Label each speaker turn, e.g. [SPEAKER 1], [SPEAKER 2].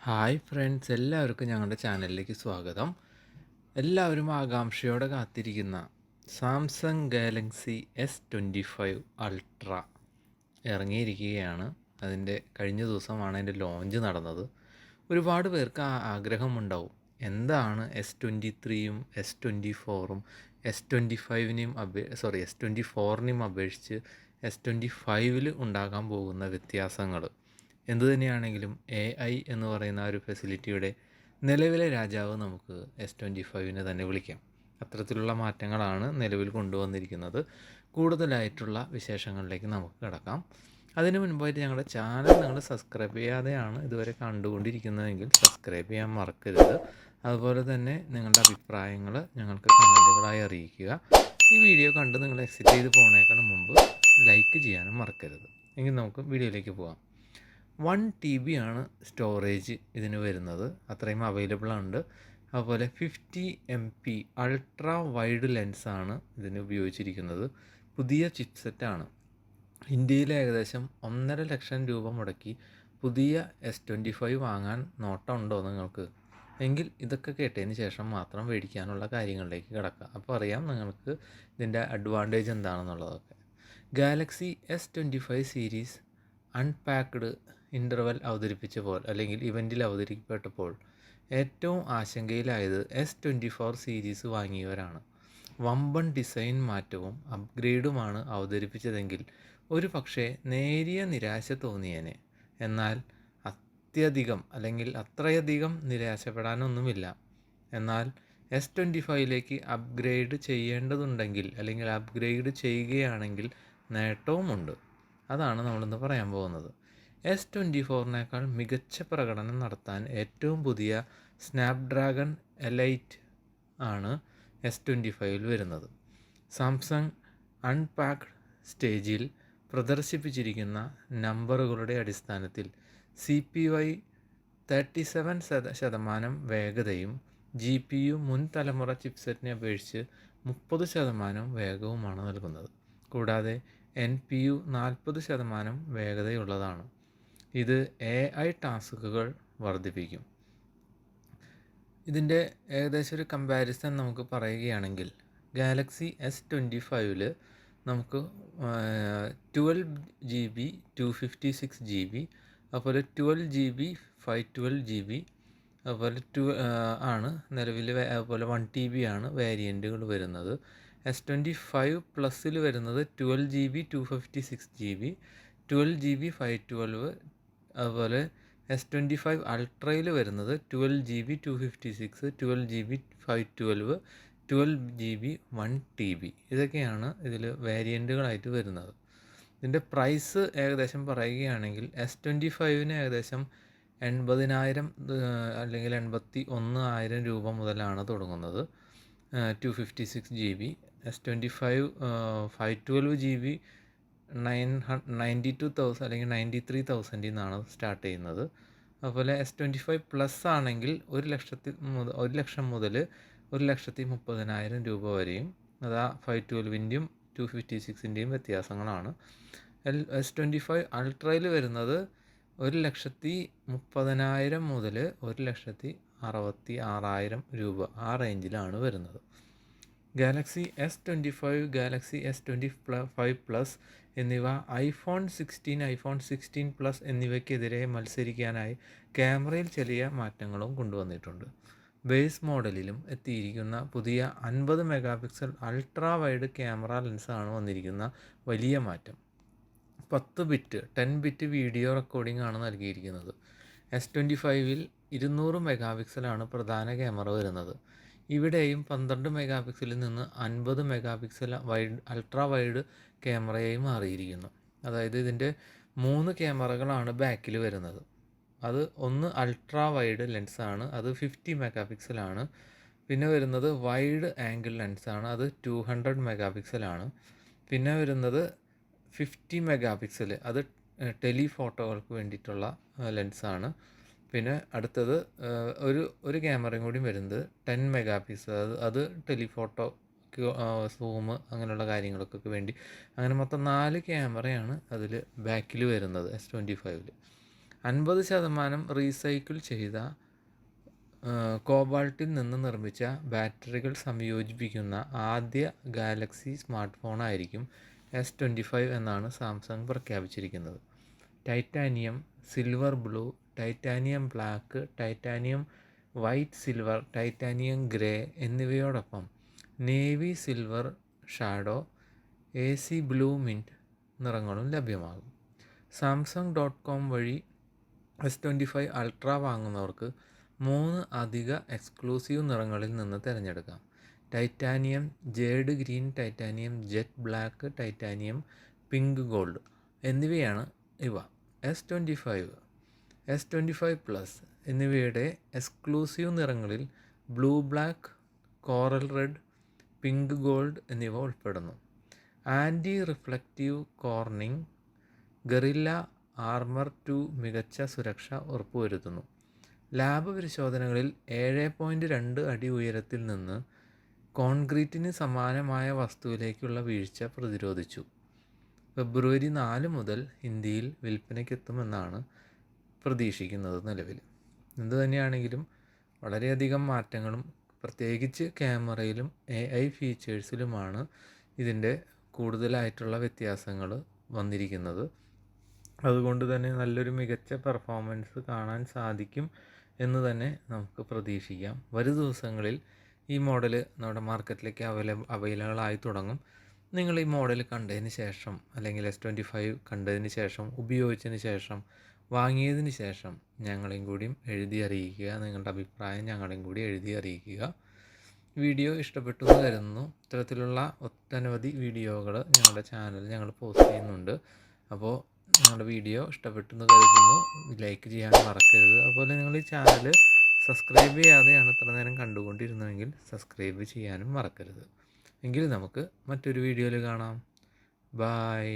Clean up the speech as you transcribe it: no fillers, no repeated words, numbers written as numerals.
[SPEAKER 1] Hi friends, എല്ലാവർക്കും ഞങ്ങളുടെ ചാനലിലേക്ക് സ്വാഗതം. എല്ലാവരും ആകാംക്ഷയോടെ കാത്തിരിക്കുന്ന സാംസങ് ഗാലക്സി S25 അൾട്ര ഇറങ്ങിയിരിക്കുകയാണ്. അതിൻ്റെ കഴിഞ്ഞ ദിവസമാണ് അതിൻ്റെ ലോഞ്ച് നടന്നത്. ഒരുപാട് പേർക്ക് ആഗ്രഹമുണ്ടാവും, എന്താണ് S23യും S24ഉം S25നെയും S24നെയും അപേക്ഷിച്ച് S25ൽ ഉണ്ടാകാൻ പോകുന്ന വ്യത്യാസങ്ങൾ. എന്തു തന്നെയാണെങ്കിലും AI എന്ന് പറയുന്ന ഒരു ഫെസിലിറ്റിയുടെ നിലവിലെ രാജാവ് നമുക്ക് S25നെ തന്നെ വിളിക്കാം. അത്തരത്തിലുള്ള മാറ്റങ്ങളാണ് നിലവിൽ കൊണ്ടുവന്നിരിക്കുന്നത്. കൂടുതലായിട്ടുള്ള വിശേഷങ്ങളിലേക്ക് നമുക്ക് കിടക്കാം. അതിനു മുൻപായിട്ട് ഞങ്ങളുടെ ചാനൽ നിങ്ങൾ സബ്സ്ക്രൈബ് ചെയ്യാതെയാണ് ഇതുവരെ കണ്ടുകൊണ്ടിരിക്കുന്നതെങ്കിൽ സബ്സ്ക്രൈബ് ചെയ്യാൻ മറക്കരുത്. അതുപോലെ തന്നെ നിങ്ങളുടെ അഭിപ്രായങ്ങൾ ഞങ്ങൾക്ക് കമൻറ്റുകളായി അറിയിക്കുക. ഈ വീഡിയോ കണ്ട് നിങ്ങൾ എക്സിറ്റ് ചെയ്ത് പോണേക്കാളും മുമ്പ് ലൈക്ക് ചെയ്യാനും മറക്കരുത്. എങ്കിൽ നമുക്ക് വീഡിയോയിലേക്ക് പോകാം. 1 TB ആണ് സ്റ്റോറേജ് ഇതിന് വരുന്നത്, അത്രയും അവൈലബിൾ ഉണ്ട്. അതുപോലെ 50MP അൾട്രാ വൈഡ് ലെൻസാണ് ഇതിന് ഉപയോഗിച്ചിരിക്കുന്നത്. പുതിയ ചിപ്സെറ്റാണ്. ഇന്ത്യയിൽ ഏകദേശം 1.5 ലക്ഷം രൂപ മുടക്കി പുതിയ S25 വാങ്ങാൻ നോട്ടമുണ്ടോ നിങ്ങൾക്ക്? എങ്കിൽ ഇതൊക്കെ കേട്ടതിന് ശേഷം മാത്രം മേടിക്കാനുള്ള കാര്യങ്ങളിലേക്ക് കിടക്കുക. അപ്പോൾ അറിയാം നിങ്ങൾക്ക് ഇതിൻ്റെ അഡ്വാൻറ്റേജ് എന്താണെന്നുള്ളതൊക്കെ. Galaxy S25 series unpacked interval അവതരിപ്പിച്ചപ്പോൾ അല്ലെങ്കിൽ ഇവൻറ്റിൽ അവതരിക്കപ്പെട്ടപ്പോൾ ഏറ്റവും ആശങ്കയിലായത് S24 സീരീസ് വാങ്ങിയവരാണ്. വമ്പൻ ഡിസൈൻ മാറ്റവും അപ്ഗ്രേഡുമാണ് അവതരിപ്പിച്ചതെങ്കിൽ ഒരു പക്ഷേ നേരിയ നിരാശ തോന്നിയേനെ. എന്നാൽ അത്രയധികം നിരാശപ്പെടാനൊന്നുമില്ല. എന്നാൽ S25ലേക്ക് അപ്ഗ്രേഡ് ചെയ്യേണ്ടതുണ്ടെങ്കിൽ അല്ലെങ്കിൽ അപ്ഗ്രേഡ് ചെയ്യുകയാണെങ്കിൽ നേട്ടവുമുണ്ട്. അതാണ് നമ്മളിന്ന് പറയാൻ പോകുന്നത്. S24നേക്കാൾ മികച്ച പ്രകടനം നടത്താൻ ഏറ്റവും പുതിയ സ്നാപ്ഡ്രാഗൺ എലൈറ്റ് ആണ് S25ൽ വരുന്നത്. സാംസങ് അൺപാക്ഡ് സ്റ്റേജിൽ പ്രദർശിപ്പിച്ചിരിക്കുന്ന നമ്പറുകളുടെ അടിസ്ഥാനത്തിൽ CPY 37% വേഗതയും GPU മുൻ തലമുറ ചിപ്സെറ്റിനെ അപേക്ഷിച്ച് 30% വേഗവുമാണ് നൽകുന്നത്. കൂടാതെ NPU 40% വേഗതയുള്ളതാണ്. ഇത് AI ടാസ്കുകൾ വർദ്ധിപ്പിക്കും. ഇതിൻ്റെ ഏകദേശം ഒരു കമ്പാരിസൺ നമുക്ക് പറയുകയാണെങ്കിൽ ഗാലക്സി S25ൽ നമുക്ക് 12GB 256GB, അതുപോലെ 12GB 512GB, അതുപോലെ ആണ് നിലവിൽ. അതുപോലെ 1 TB ആണ് വേരിയൻറ്റുകൾ വരുന്നത്. S25 പ്ലസ്സിൽ വരുന്നത് 12GB 256GB, 12GB 512, അതുപോലെ S25 അൾട്രയിൽ വരുന്നത് 12GB 256, 12GB 512, 12GB 1 TB. ഇതൊക്കെയാണ് ഇതിൽ വേരിയൻറ്റുകളായിട്ട് വരുന്നത്. ഇതിൻ്റെ പ്രൈസ് ഏകദേശം പറയുകയാണെങ്കിൽ S25ന് ഏകദേശം 80,000 അല്ലെങ്കിൽ 81,000 രൂപ മുതലാണ് തുടങ്ങുന്നത്. 256GB, S25 512GB 92,000 അല്ലെങ്കിൽ 93,000 നിന്നാണ് സ്റ്റാർട്ട് ചെയ്യുന്നത്. അതുപോലെ S25 പ്ലസ് ആണെങ്കിൽ 1 ലക്ഷം മുതൽ 1,30,000 രൂപ വരെയും. അതാ 512ൻ്റെയും 256ൻ്റെയും വ്യത്യാസങ്ങളാണ്. S25 അൾട്രയിൽ വരുന്നത് 1,30,000 മുതൽ 1,66,000 രൂപ, ആ റേഞ്ചിലാണ് വരുന്നത്. Galaxy S25, Galaxy S25 plus എന്നിവ iPhone 16, iPhone 16 പ്ലസ് എന്നിവയ്ക്കെതിരെ മത്സരിക്കാനായി ക്യാമറയിൽ ചെറിയ മാറ്റങ്ങളും കൊണ്ടുവന്നിട്ടുണ്ട്. ബേസ് മോഡലിലും എത്തിയിരിക്കുന്ന പുതിയ 50 മെഗാപിക്സൽ അൾട്രാ വൈഡ് ക്യാമറ ലെൻസാണ് വന്നിരിക്കുന്ന വലിയ മാറ്റം. 10 ബിറ്റ് വീഡിയോ റെക്കോർഡിംഗ് ആണ് നൽകിയിരിക്കുന്നത്. S25ൽ 200 മെഗാപിക്സലാണ് പ്രധാന ക്യാമറ വരുന്നത്. ഇവിടെയും 12 മെഗാപിക്സലിൽ നിന്ന് 50 മെഗാപിക്സൽ അൾട്രാ വൈഡ് ക്യാമറയായി മാറിയിരിക്കുന്നു. അതായത് ഇതിൻ്റെ 3 ക്യാമറകളാണ് ബാക്കിൽ വരുന്നത്. അത് ഒന്ന് അൾട്രാ വൈഡ് ലെൻസാണ്, അത് 50 മെഗാപിക്സലാണ്. പിന്നെ വരുന്നത് വൈഡ് ആംഗിൾ ലെൻസാണ്, അത് 200 മെഗാപിക്സലാണ്. പിന്നെ വരുന്നത് 50 മെഗാപിക്സൽ, അത് ടെലിഫോട്ടോകൾക്ക് വേണ്ടിയിട്ടുള്ള ലെൻസാണ്. പിന്നെ അടുത്തത് ഒരു ക്യാമറയും കൂടി വരുന്നത് 10 മെഗാപിക്സൽ, അത് ടെലിഫോട്ടോ, സൂം അങ്ങനെയുള്ള കാര്യങ്ങൾക്കൊക്കെ വേണ്ടി. അങ്ങനെ മൊത്തം 4 ക്യാമറയാണ് അതിൽ ബാക്കിൽ വരുന്നത് S25ൽ. 50% റീസൈക്കിൾ ചെയ്ത കോബാൾട്ടിൽ നിന്ന് നിർമ്മിച്ച ബാറ്ററികൾ സംയോജിപ്പിക്കുന്ന ആദ്യ ഗാലക്സി സ്മാർട്ട് ഫോണായിരിക്കും S25 എന്നാണ് സാംസങ് പ്രഖ്യാപിച്ചിരിക്കുന്നത്. Titanium, silver blue, titanium black, titanium white silver, titanium grey എന്നിവയോടൊപ്പം navy silver shadow, AC blue mint നിറങ്ങളും ലഭ്യമാകും. Samsung.com വഴി S25 അൾട്ര വാങ്ങുന്നവർക്ക് 3 അധിക എക്സ്ക്ലൂസീവ് നിറങ്ങളിൽ നിന്ന് തിരഞ്ഞെടുക്കാം. Titanium jade green, titanium jet black, titanium pink gold എന്നിവയാണ് ഇവ. S25 പ്ലസ് എന്നിവയുടെ എക്സ്ക്ലൂസീവ് നിറങ്ങളിൽ blue black, coral red, pink gold എന്നിവ ഉൾപ്പെടുന്നു. Anti reflective Corning Gorilla armour 2 മികച്ച സുരക്ഷ ഉറപ്പുവരുത്തുന്നു. ലാബ് പരിശോധനകളിൽ 7.2 അടി ഉയരത്തിൽ നിന്ന് കോൺക്രീറ്റിന് സമാനമായ വസ്തുവിലേക്കുള്ള വീഴ്ച പ്രതിരോധിച്ചു. ഫെബ്രുവരി 4 മുതൽ ഇന്ത്യയിൽ വിൽപ്പനയ്ക്കെത്തുമെന്നാണ് പ്രതീക്ഷിക്കുന്നത്. നിലവിൽ എന്തുതന്നെയാണെങ്കിലും വളരെയധികം മാറ്റങ്ങളും പ്രത്യേകിച്ച് ക്യാമറയിലും AI ഫീച്ചേഴ്സിലുമാണ് ഇതിൻ്റെ കൂടുതലായിട്ടുള്ള വ്യത്യാസങ്ങൾ വന്നിരിക്കുന്നത്. അതുകൊണ്ട് തന്നെ നല്ലൊരു മികച്ച പെർഫോമൻസ് കാണാൻ സാധിക്കും എന്ന് തന്നെ നമുക്ക് പ്രതീക്ഷിക്കാം. വരും ദിവസങ്ങളിൽ ഈ മോഡൽ നമ്മുടെ മാർക്കറ്റിലേക്ക് അവൈലബിൾ ആയി തുടങ്ങും. നിങ്ങൾ ഈ മോഡൽ കണ്ടതിന് ശേഷം അല്ലെങ്കിൽ S25 കണ്ടതിന് ശേഷം, ഉപയോഗിച്ചതിന് ശേഷം, വാങ്ങിയതിന് ശേഷം ഞങ്ങളെയും കൂടിയും എഴുതി അറിയിക്കുക. നിങ്ങളുടെ അഭിപ്രായം ഞങ്ങളെയും കൂടി എഴുതി അറിയിക്കുക. വീഡിയോ ഇഷ്ടപ്പെട്ടു എന്ന് കരുതുന്നു. ഇത്തരത്തിലുള്ള ഒട്ടനവധി വീഡിയോകൾ ഞങ്ങളുടെ ചാനലിൽ ഞങ്ങൾ പോസ്റ്റ് ചെയ്യുന്നുണ്ട്. അപ്പോൾ നിങ്ങളുടെ വീഡിയോ ഇഷ്ടപ്പെട്ടു എന്ന് കരുതുന്നു. ലൈക്ക് ചെയ്യാൻ മറക്കരുത്. അതുപോലെ നിങ്ങൾ ഈ ചാനൽ സബ്സ്ക്രൈബ് ചെയ്യാതെയാണ് ഇത്ര നേരം കണ്ടുകൊണ്ടിരുന്നതെങ്കിൽ സബ്സ്ക്രൈബ് ചെയ്യാനും മറക്കരുത്. എങ്കിൽ നമുക്ക് മറ്റൊരു വീഡിയോയിൽ കാണാം. ബായ്.